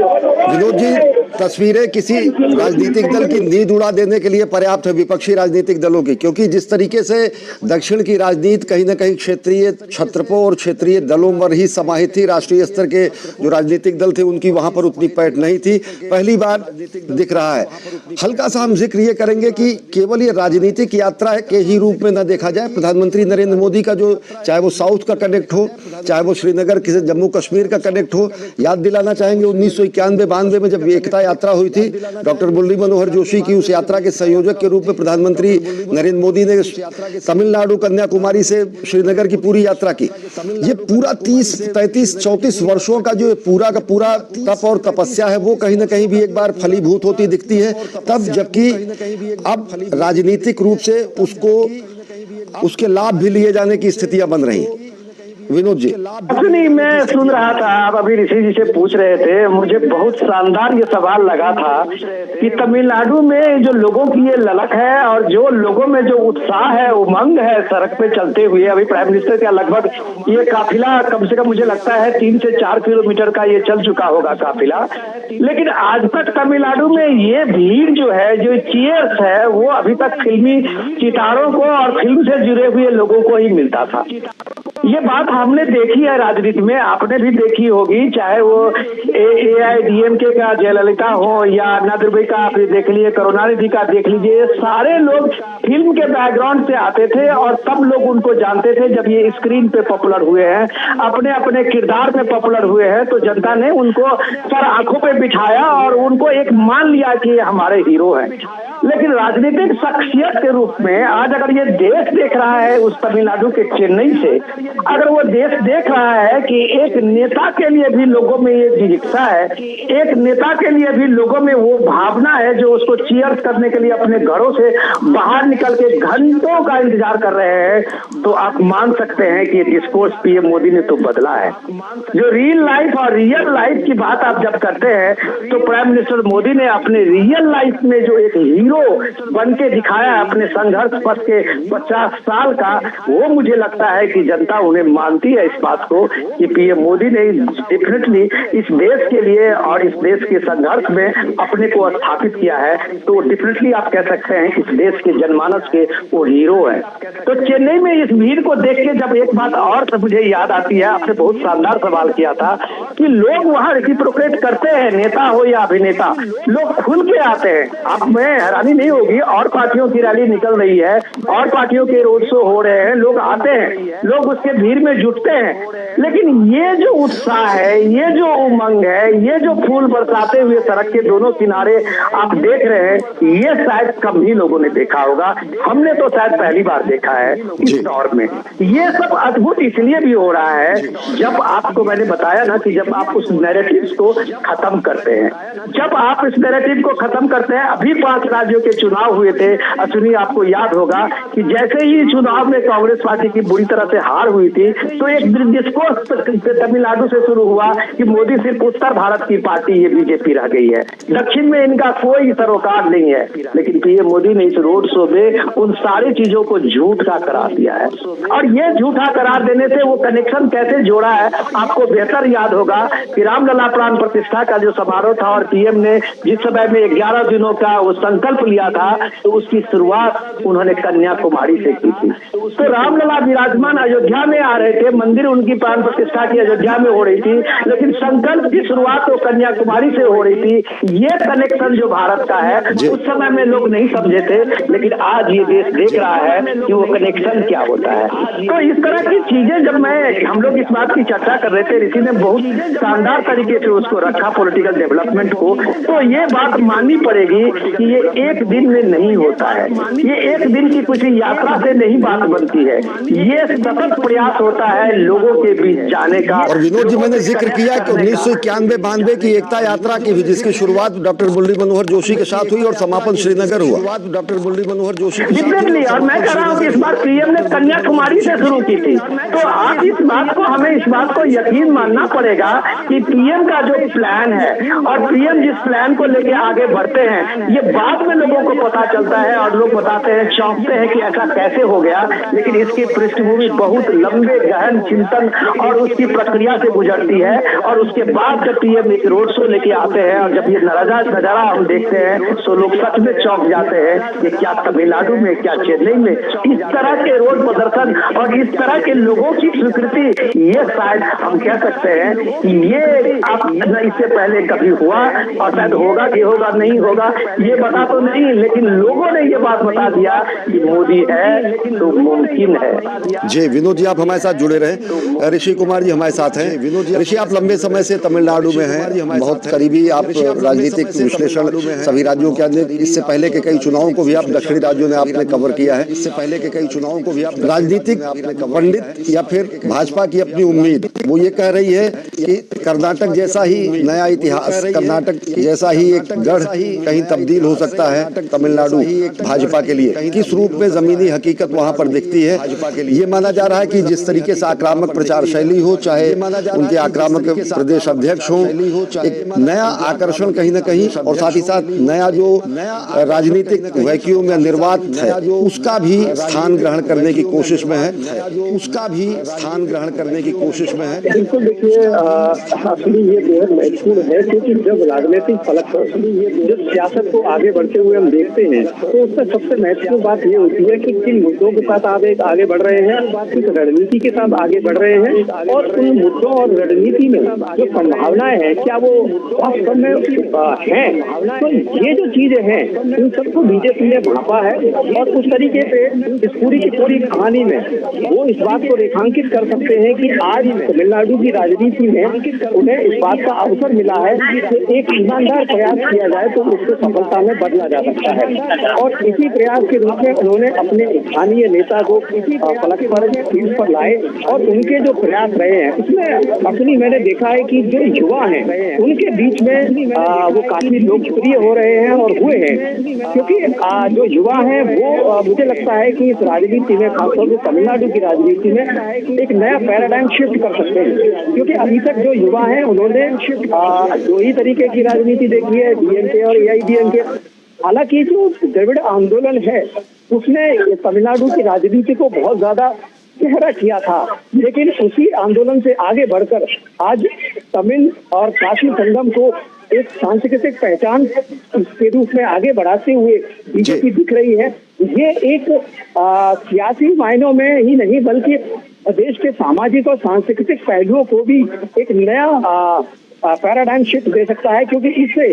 विनोद जी, तस्वीरें किसी राजनीतिक दल की नींद उड़ा देने के लिए पर्याप्त है, विपक्षी राजनीतिक दलों की, क्योंकि जिस तरीके से दक्षिण की राजनीति कहीं ना कहीं क्षेत्रीय छत्रपों और क्षेत्रीय दलों पर ही समाहित थी। राष्ट्रीय स्तर के जो राजनीतिक दल थे उनकी वहां पर उतनी पैठ नहीं थी, पहली बार दिख रहा है। हल्का सा हम जिक्र ये करेंगे कि केवल ये राजनीतिक यात्रा के ही रूप में न देखा जाए। प्रधानमंत्री नरेंद्र मोदी का जो, चाहे वो साउथ का कनेक्ट हो, चाहे वो श्रीनगर के जम्मू कश्मीर का कनेक्ट हो, याद दिलाना चाहेंगे 1991-92 में जब एकता यात्रा हुई थी, डॉक्टर मुरली मनोहर जोशी की उस यात्रा के संयोजक के रूप में प्रधानमंत्री नरेंद्र मोदी ने तमिलनाडु कन्याकुमारी से श्रीनगर की पूरी यात्रा की। ये पूरा 30, 33, 34 वर्षों का जो पूरा का पूरा तप और तपस्या है वो कहीं ना कहीं भी एक बार फलीभूत होती दिखती है तब, जबकि अब राजनीतिक रूप से उसके लाभ भी लिए जाने की स्थितियां बन रही हैं। विनोद जी, नहीं, मैं सुन रहा था, आप अभी ऋषि जी से पूछ रहे थे, मुझे बहुत शानदार ये सवाल लगा था कि तमिलनाडु में जो लोगों की ये ललक है और जो लोगों में जो उत्साह है, उमंग है सड़क पे चलते हुए, अभी प्राइम मिनिस्टर का लगभग ये काफिला कम से कम मुझे लगता है 3 से 4 किलोमीटर का ये चल चुका होगा काफिला, लेकिन आज तक तमिलनाडु में ये भीड़ जो है, जो चीयर्स है, वो अभी तक फिल्मी सितारों को और फिल्म से जुड़े हुए लोगों को ही मिलता था। ये बात हमने देखी है राजनीति में, आपने भी देखी होगी, चाहे वो AIADMK का जयललिता हो या अन्ना दुबे का आप देख लीजिए, करुणानिधि का देख लीजिए, सारे लोग फिल्म के बैकग्राउंड से आते थे और सब लोग उनको जानते थे। जब ये स्क्रीन पे पॉपुलर हुए हैं, अपने अपने किरदार में पॉपुलर हुए हैं, तो जनता ने उनको सर आंखों पे बिठाया और उनको एक मान लिया कि ये हमारे हीरो हैं। लेकिन राजनीतिक शख्सियत के रूप में आज अगर ये देश देख रहा है उस तमिलनाडु के चेन्नई से, अगर वो देश देख रहा है कि एक नेता के लिए भी लोगों में ये जिज्ञासा है, एक नेता के लिए भी लोगों में वो भावना है जो उसको चीयर्स करने के लिए अपने घरों से बाहर निकल के घंटों का इंतजार कर रहे हैं, तो आप मान सकते हैं कि डिस्कोर्स पीएम मोदी ने तो बदला है। जो रियल लाइफ और रियल लाइफ की बात आप जब करते हैं तो प्राइम मिनिस्टर मोदी ने अपने रियल लाइफ में जो एक हीरो बन के दिखाया अपने संघर्ष पथ के 50 साल का, वो मुझे लगता है कि जनता उन्हें मानती है इस बात को कि पीएम मोदी ने डेफिनेटली इस देश के लिए और इस देश के संघर्ष में अपने को स्थापित किया है। तो डेफिनेटली आप कह सकते हैं इस देश के जनमानस के वो हीरो है। तो चेन्नई में इस भीड़ को देख के जब एक बात और मुझे याद आती है, आपने बहुत शानदार सवाल किया था कि लोग वहाँ रेसिप्रोकेट करते हैं, नेता हो या अभिनेता, लोग खुल के आते हैं। अब मैं हैरानी नहीं होगी, और पार्टियों की रैली निकल रही है और पार्टियों के रोड शो हो रहे हैं, लोग आते हैं, लोग उसके भीड़ में जुटते हैं, लेकिन ये जो उत्साह है, ये जो उमंग है, ये जो फूल बरसाते हुए सड़क के दोनों किनारे आप देख रहे हैं, ये शायद कम ही लोगों ने देखा होगा। हमने तो शायद पहली बार देखा है इस दौर में। ये सब अद्भुत इसलिए भी हो रहा है, जब आपको मैंने बताया ना कि जब आप उस नैरेटिव को खत्म करते हैं, जब आप इस नैरेटिव को खत्म करते हैं। अभी 5 राज्यों के चुनाव हुए थे, अश्विनी आपको याद होगा कि जैसे ही चुनाव में कांग्रेस पार्टी की बुरी तरह से हार हुई थी, तो एक डिस्कोर्स तमिलनाडु से शुरू हुआ कि मोदी सिर्फ उत्तर भारत की पार्टी, ये बीजेपी रह गई है, दक्षिण में इनका कोई सरोकार नहीं है। लेकिन पीएम मोदी ने इस रोड शो में उन सारी चीजों को झूठ का करार दिया है, और ये झूठा करार देने से वो कनेक्शन कैसे जोड़ा है आपको बेहतर याद होगा कि रामलला प्राण प्रतिष्ठा का जो समारोह था और पीएम ने जिस समय में 11 दिनों का वो संकल्प लिया था, तो उसकी शुरुआत उन्होंने कन्याकुमारी से की थी। तो रामलला विराजमान अयोध्या में आ रहे थे, मंदिर उनकी प्राण प्रतिष्ठा की अयोध्या में हो रही थी, लेकिन संकल्प की शुरुआत तो कन्याकुमारी से हो रही थी। ये कनेक्शन जो भारत का है उस समय में लोग नहीं समझे थे, लेकिन आज ये देश देख रहा है कि वो कनेक्शन क्या होता है। तो इस तरह की चीजें जब हम लोग इस बात की चर्चा कर रहे थे, ऋषि ने बहुत शानदार तरीके से उसको रखा पॉलिटिकल डेवलपमेंट को, तो ये बात माननी पड़ेगी कि ये एक दिन में नहीं होता है, ये एक दिन की कुछ यात्रा से नहीं बात बनती है, ये सतत प्रयास होता है लोगों के बीच जाने का। और विनोद जी, मैंने जिक्र किया कि 1991-92 की एकता यात्रा की भी, जिसकी शुरुआत डॉक्टर मुरली मनोहर जोशी के साथ हुई और समापन श्रीनगर हुआ। डॉक्टर मुरली मनोहर जोशी और मैं कह रहा हूँ कि इस बार पीएम ने कन्याकुमारी से शुरू की थी, तो आप हमें इस बात को यकीन मानना पड़ेगा कि पीएम का जो प्लान है और पीएम जिस प्लान को लेके आगे बढ़ते हैं, ये बाद में लोगों को पता चलता है और लोग बताते हैं, चौंकते हैं कि ऐसा कैसे हो गया। लेकिन इसकी पृष्ठभूमि बहुत लंबे गहन चिंतन और उसकी प्रक्रिया से गुजरती है। और उसके बाद जब पीएम एक रोड शो लेके आते हैं और जब ये नजारा हम देखते हैं तो लोग सच में चौंक जाते हैं। ये क्या तमिलनाडु में, क्या चेन्नई में इस तरह के रोड प्रदर्शन और इस तरह के लोगों की स्वीकृति, ये शायद हम कह सकते हैं कि ये आप इससे पहले कभी हुआ और शायद होगा कि होगा नहीं होगा ये बता तो नहीं, लेकिन लोगों ने ये बात बता दिया कि मोदी है तो मुमकिन है। जी विनोद जी, आप हमारे साथ जुड़े रहे। ऋषि कुमार जी हमारे साथ हैं। विनोद जी, ऋषि आप लंबे समय से तमिलनाडु में हैं, बहुत करीबी आप राजनीतिक विश्लेषण सभी राज्यों के अंदर, इससे पहले के कई चुनावों को भी आप दक्षिणी राज्यों में आपने कवर किया है। इससे पहले के कई चुनावों को भी आप राजनीतिक पंडित या फिर भाजपा की अपनी उम्मीद वो ये कह रही है कि कर्नाटक जैसा ही नया इतिहास, कर्नाटक जैसा ही एक गढ़ कहीं तब्दील हो सकता है तमिलनाडु भाजपा के लिए। किस रूप में जमीनी हकीकत वहां पर दिखती है ये माना जा रहा है कि जिस तरीके से आक्रामक प्रचार शैली हो, चाहे उनके आक्रामक प्रदेश अध्यक्ष हो, एक नया आकर्षण कहीं न कहीं और साथ ही साथ नया जो राजनीतिक वैक्यूम में निर्वात है उसका भी स्थान ग्रहण करने की कोशिश में है, उसका भी स्थान ग्रहण करने की कोशिश में है। बिल्कुल देखिए, असली ये बेहद महत्वपूर्ण है क्योंकि जब राजनीतिक फलक पर जब सियासत को आगे बढ़ते हुए हम देखते हैं तो उसमें सबसे महत्वपूर्ण बात ये होती है कि किन मुद्दों के साथ आप आगे बढ़ रहे हैं, किस रणनीति के साथ आगे बढ़ रहे हैं और उन मुद्दों और रणनीति में जो संभावनाएं हैं क्या वो वास्तव में है। तो ये जो चीजें हैं इन सबको बीजेपी ने भांपा है और उस तरीके से इस पूरी की पूरी कहानी में वो इस बात को रेखांकित कर सकते हैं कि आज तमिलनाडु की राजनीति में उन्हें इस बात का अवसर मिला है कि एक ईमानदार प्रयास किया जाए तो उसको सफलता में बदला जा सकता है। और इसी प्रयास के रूप में उन्होंने अपने स्थानीय नेता को फलक पर शीर्ष पर लाए और उनके जो प्रयास रहे हैं उसमें असली मैंने देखा है कि जो युवा हैं उनके बीच में वो काफी लोकप्रिय हो रहे हैं और हुए हैं क्योंकि जो युवा हैं वो मुझे लगता है कि इस राजनीति में खासतौर से तमिलनाडु की राजनीति में एक नया पैराडाइम शिफ्ट कर सकते हैं। क्योंकि अभी तक जो युवा हैं उन्होंने दो ही तरीके की राजनीति देखी है, डीएमके और एआईडीएमके। हालांकि जो द्रविड़ आंदोलन है उसने तमिलनाडु की राजनीति को बहुत ज्यादा गहरा किया था, लेकिन उसी आंदोलन से आगे बढ़कर आज तमिल और काशी संगम को एक सांस्कृतिक पहचान के रूप में आगे बढ़ाते हुए बीजेपी दिख रही है। ये एक सियासी मायनों में ही नहीं बल्कि देश के सामाजिक और सांस्कृतिक पहलुओं को भी एक नया पैराडाइम शिफ्ट दे सकता है, क्योंकि इससे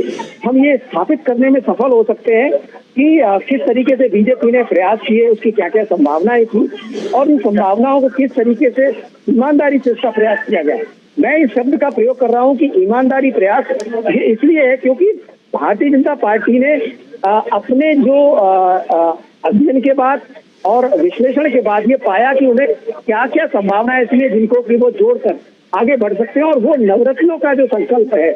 हम ये स्थापित करने में सफल हो सकते हैं कि किस तरीके से बीजेपी ने प्रयास किए, उसकी क्या क्या संभावनाएं थी और उन संभावनाओं को किस तरीके से ईमानदारी से उसका प्रयास किया गया। मैं इस शब्द का प्रयोग कर रहा हूं कि ईमानदारी प्रयास इसलिए है क्योंकि भारतीय जनता पार्टी ने अपने जो अध्ययन के बाद और विश्लेषण के बाद ये पाया कि उन्हें क्या क्या संभावनाएं इसलिए जिनको कि वो जोड़कर आगे बढ़ सकते हैं और वो नवरत्नों का जो संकल्प है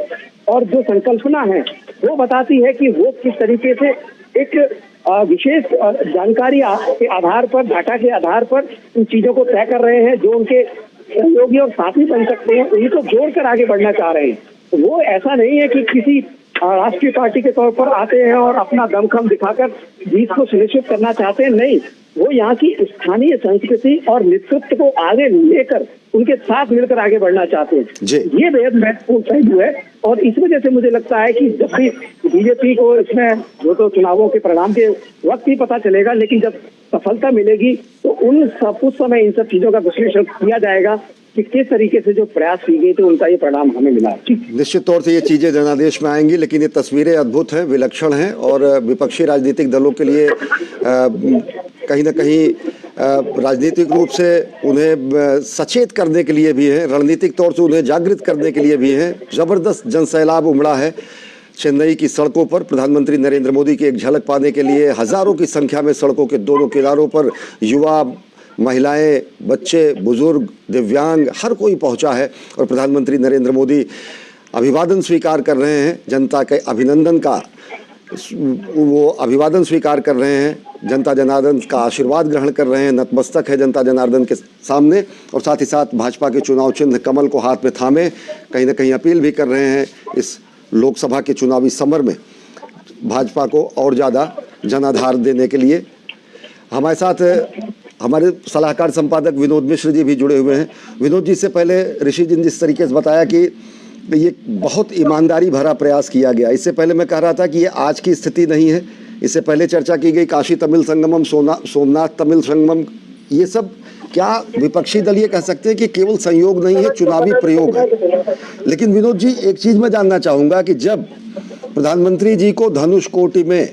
और जो संकल्पना है वो बताती है कि वो किस तरीके से एक विशेष जानकारी के आधार पर, डाटा के आधार पर इन चीजों को तय कर रहे हैं। जो उनके सहयोगी और साथी बन सकते हैं उन्हीं को जोड़कर आगे बढ़ना चाह रहे हैं। वो ऐसा नहीं है कि किसी राष्ट्रीय पार्टी के तौर पर आते हैं और अपना दमखम दिखाकर जीत को सुनिश्चित करना चाहते हैं। नहीं, वो यहाँ की स्थानीय संस्कृति और नेतृत्व को आगे लेकर उनके साथ मिलकर आगे बढ़ना चाहते हैं। ये बेहद महत्वपूर्ण पहलू है और इस वजह से मुझे लगता है कि जब भी बीजेपी को इसमें जो तो चुनावों के परिणाम के वक्त ही पता चलेगा, लेकिन जब सफलता मिलेगी तो उस समय इन सब चीजों का विश्लेषण किया जाएगा कि किस तरीके से जो प्रयास की गई तो उनका ये परिणाम हमें मिला। निश्चित तौर से ये चीजें जनादेश में आएंगी, लेकिन ये तस्वीरें अद्भुत हैं, विलक्षण हैं और विपक्षी राजनीतिक दलों के लिए कहीं ना कहीं राजनीतिक रूप से उन्हें सचेत करने के लिए भी है, रणनीतिक तौर से उन्हें जागृत करने के लिए भी है। जबरदस्त जनसैलाब उमड़ा है चेन्नई की सड़कों पर। प्रधानमंत्री नरेंद्र मोदी की एक झलक पाने के लिए हजारों की संख्या में सड़कों के दोनों किनारों पर युवा, महिलाएं, बच्चे, बुजुर्ग, दिव्यांग हर कोई पहुंचा है और प्रधानमंत्री नरेंद्र मोदी अभिवादन स्वीकार कर रहे हैं। जनता के अभिनंदन का वो अभिवादन स्वीकार कर रहे हैं, जनता जनार्दन का आशीर्वाद ग्रहण कर रहे हैं, नतमस्तक है जनता जनार्दन के सामने और साथ ही साथ भाजपा के चुनाव चिन्ह कमल को हाथ में थामे कहीं ना कहीं अपील भी कर रहे हैं इस लोकसभा के चुनावी समर में। भाजपा को और ज़्यादा जनाधार देने के लिए। हमारे साथ हमारे सलाहकार संपादक विनोद मिश्र जी भी जुड़े हुए हैं। विनोद जी, से पहले ऋषि जी ने जिस तरीके से बताया कि ये बहुत ईमानदारी भरा प्रयास किया गया, इससे पहले मैं कह रहा था कि ये आज की स्थिति नहीं है। इससे पहले चर्चा की गई काशी तमिल संगमम, सोमनाथ तमिल संगमम, ये सब क्या विपक्षी दल ये कह सकते हैं कि केवल संयोग नहीं है, चुनावी प्रयोग है। लेकिन विनोद जी, एक चीज़ मैं जानना चाहूँगा कि जब प्रधानमंत्री जी को धनुष कोटि में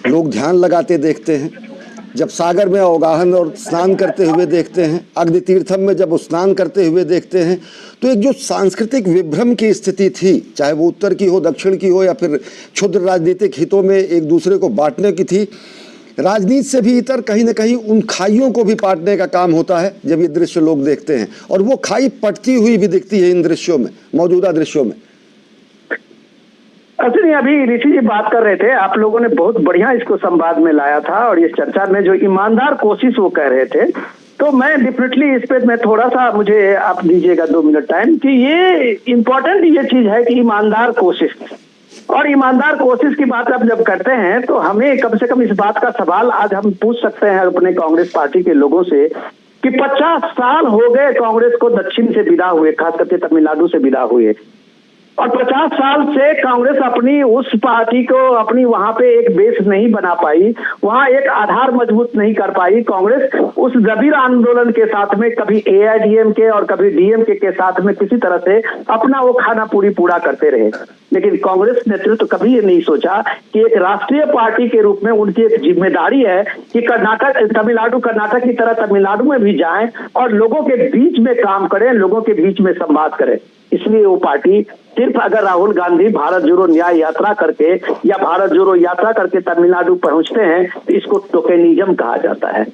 लोग ध्यान लगाते देखते हैं, जब सागर में अवगाहन और स्नान करते हुए देखते हैं, अग्नि तीर्थम में जब स्नान करते हुए देखते हैं, तो एक जो सांस्कृतिक विभ्रम की स्थिति थी, चाहे वो उत्तर की हो, दक्षिण की हो, या फिर क्षुद्र राजनीतिक हितों में एक दूसरे को बांटने की थी, राजनीति से भी इतर कहीं ना कहीं उन खाइयों को भी पाटने का काम होता है जब ये दृश्य लोग देखते हैं। और वो खाई पटती हुई भी दिखती है इन दृश्यों में, मौजूदा दृश्यों में। असली अभी ऋषि जी बात कर रहे थे, आप लोगों ने बहुत बढ़िया इसको संवाद में लाया था, और इस चर्चा में जो ईमानदार कोशिश वो कह रहे थे, तो मैं डेफिनेटली इस पे मैं थोड़ा सा, मुझे आप दीजिएगा 2 मिनट टाइम, कि ये इम्पोर्टेंट ये चीज है कि ईमानदार कोशिश। और ईमानदार कोशिश की बात आप जब करते हैं तो हमें कम से कम इस बात का सवाल आज हम पूछ सकते हैं अपने कांग्रेस पार्टी के लोगों से कि 50 साल हो गए कांग्रेस को दक्षिण से विदा हुए, खास करके तमिलनाडु से विदा हुए, और 50 साल से कांग्रेस अपनी उस पार्टी को अपनी वहां पे एक बेस नहीं बना पाई, वहां एक आधार मजबूत नहीं कर पाई। कांग्रेस उस द्रविड़ आंदोलन के साथ में कभी एआईडीएमके और कभी डीएमके के साथ में किसी तरह से अपना वो खाना पूरा करते रहे, लेकिन कांग्रेस नेतृत्व कभी ये नहीं सोचा कि एक राष्ट्रीय पार्टी के रूप में उनकी एक जिम्मेदारी है कि कर्नाटक की तरह तमिलनाडु में भी जाएं और लोगों के बीच में काम करें, लोगों के बीच में संवाद करें। इसलिए वो पार्टी सिर्फ अगर राहुल गांधी भारत जोड़ो न्याय यात्रा करके या भारत जोड़ो यात्रा करके तमिलनाडु पहुंचते हैं तो इसको टोकेनिज्म कहा जाता है।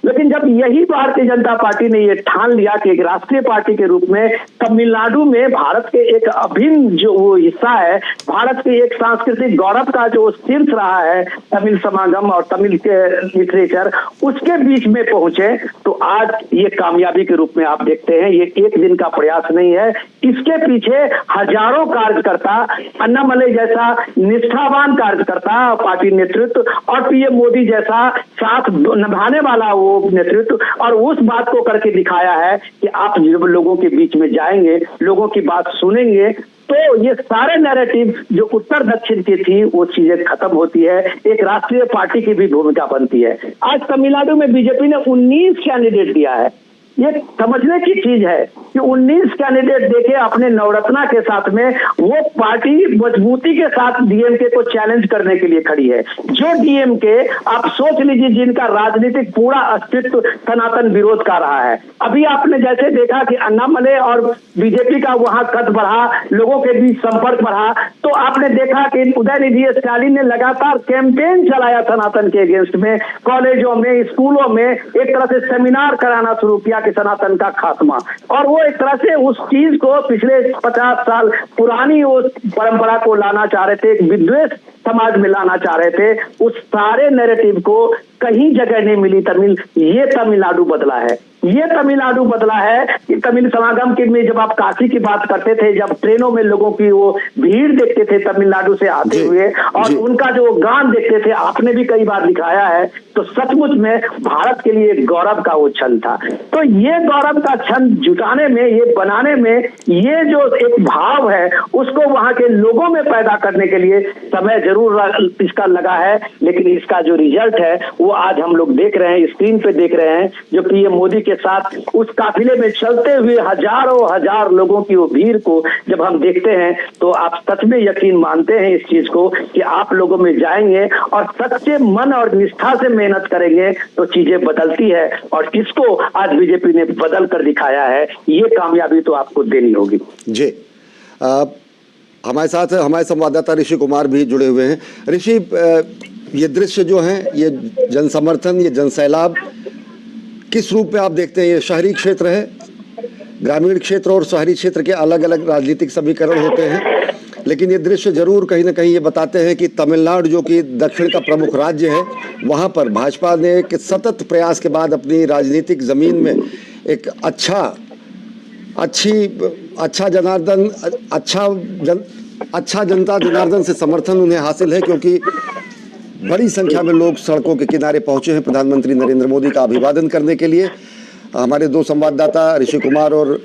लेकिन जब यही भारतीय जनता पार्टी ने ये ठान लिया कि एक राष्ट्रीय पार्टी के रूप में तमिलनाडु में भारत के एक अभिन्न जो वो हिस्सा है, भारत के एक सांस्कृतिक गौरव का जो शीर्ष रहा है तमिल समागम और तमिल के लिटरेचर, उसके बीच में पहुंचे, तो आज ये कामयाबी के रूप में आप देखते हैं। ये एक दिन का प्रयास नहीं है, इसके पीछे हजारों कार्यकर्ता, अन्नामलई जैसा निष्ठावान कार्यकर्ता, पार्टी नेतृत्व और पीएम मोदी जैसा साथ निभाने वाला वो नेतृत्व, और उस बात को करके दिखाया है कि आप जब लोगों के बीच में जाएंगे, लोगों की बात सुनेंगे, तो ये सारे नैरेटिव जो उत्तर दक्षिण की थी वो चीजें खत्म होती है, एक राष्ट्रीय पार्टी की भी भूमिका बनती है। आज तमिलनाडु में बीजेपी ने 19 कैंडिडेट दिया है। ये समझने की चीज है कि 19 कैंडिडेट देके अपने नवरत्ना के साथ में वो पार्टी मजबूती के साथ डीएमके को चैलेंज करने के लिए खड़ी है। जो डीएमके आप सोच लीजिए जिनका राजनीतिक पूरा अस्तित्व सनातन विरोध का रहा है। अभी आपने जैसे देखा कि अन्नामलई और बीजेपी का वहां कद बढ़ा, लोगों के बीच संपर्क बढ़ा, तो आपने देखा कि उदयनिधि स्टालिन ने लगातार कैंपेन चलाया सनातन के अगेंस्ट में, कॉलेजों में, स्कूलों में एक तरह से सेमिनार कराना शुरू किया कि सनातन का खात्मा, और वो एक तरह से उस चीज को पिछले 50 साल पुरानी उस परंपरा को लाना चाह रहे थे, एक विद्वेष समाज में लाना चाह रहे थे। उस सारे नैरेटिव को कहीं जगह नहीं मिली ये तमिलनाडु बदला है। ये तमिलनाडु बदला है कि तमिल समागम के में जब आप काशी की बात करते थे, जब ट्रेनों में लोगों की वो भीड़ देखते थे तमिलनाडु से आते हुए और उनका जो गान देखते थे, आपने भी कई बार दिखाया है, तो सचमुच में भारत के लिए गौरव का वो क्षण था। तो ये गौरव का क्षण जुटाने में, ये बनाने में, ये जो एक भाव है उसको वहां के लोगों में पैदा करने के लिए समय जरूर इसका लगा है, लेकिन इसका जो रिजल्ट है वो आज हम लोग देख रहे हैं, स्क्रीन पे देख रहे हैं, जो पीएम मोदी के साथ उस काफिले में चलते हुए हजार लोगों की वो भीड़ को जब हम देखते हैं तो आप सच में यकीन मानते हैं इस चीज को कि आप लोगों में जाएंगे और सच्चे मन और निष्ठा से मेहनत करेंगे तो चीजें बदलती है, और इसको आज बीजेपी ने बदल कर दिखाया है। ये कामयाबी तो आपको देनी होगी। जी, हमारे साथ हमारे संवाददाता ऋषि कुमार भी जुड़े हुए हैं। ऋषि, ये दृश्य जो हैं, ये जनसमर्थन, ये जनसैलाब किस रूप में आप देखते हैं? ये शहरी क्षेत्र है, ग्रामीण क्षेत्र और शहरी क्षेत्र के अलग अलग राजनीतिक समीकरण होते हैं, लेकिन ये दृश्य जरूर कहीं ना कहीं ये बताते हैं कि तमिलनाडु जो कि दक्षिण का प्रमुख राज्य है, वहाँ पर भाजपा ने एक सतत प्रयास के बाद अपनी राजनीतिक ज़मीन में एक अच्छा जनार्दन, अच्छा जनता जनार्दन से समर्थन उन्हें हासिल है, क्योंकि बड़ी संख्या में लोग सड़कों के किनारे पहुंचे हैं प्रधानमंत्री नरेंद्र मोदी का अभिवादन करने के लिए। हमारे दो संवाददाता ऋषि कुमार और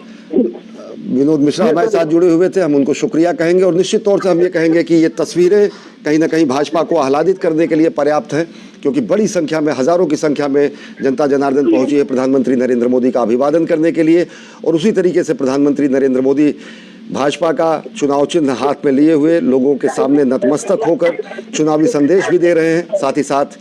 विनोद मिश्रा हमारे साथ जुड़े हुए थे, हम उनको शुक्रिया कहेंगे और निश्चित तौर से हम ये कहेंगे कि ये तस्वीरें कहीं ना कहीं भाजपा को आह्लादित करने के लिए पर्याप्त हैं, क्योंकि बड़ी संख्या में, हजारों की संख्या में जनता जनार्दन पहुंची है प्रधानमंत्री नरेंद्र मोदी का अभिवादन करने के लिए। और उसी तरीके से प्रधानमंत्री नरेंद्र मोदी भाजपा का चुनाव चिन्ह हाथ में लिए हुए लोगों के सामने नतमस्तक होकर चुनावी संदेश भी दे रहे हैं, साथ ही साथ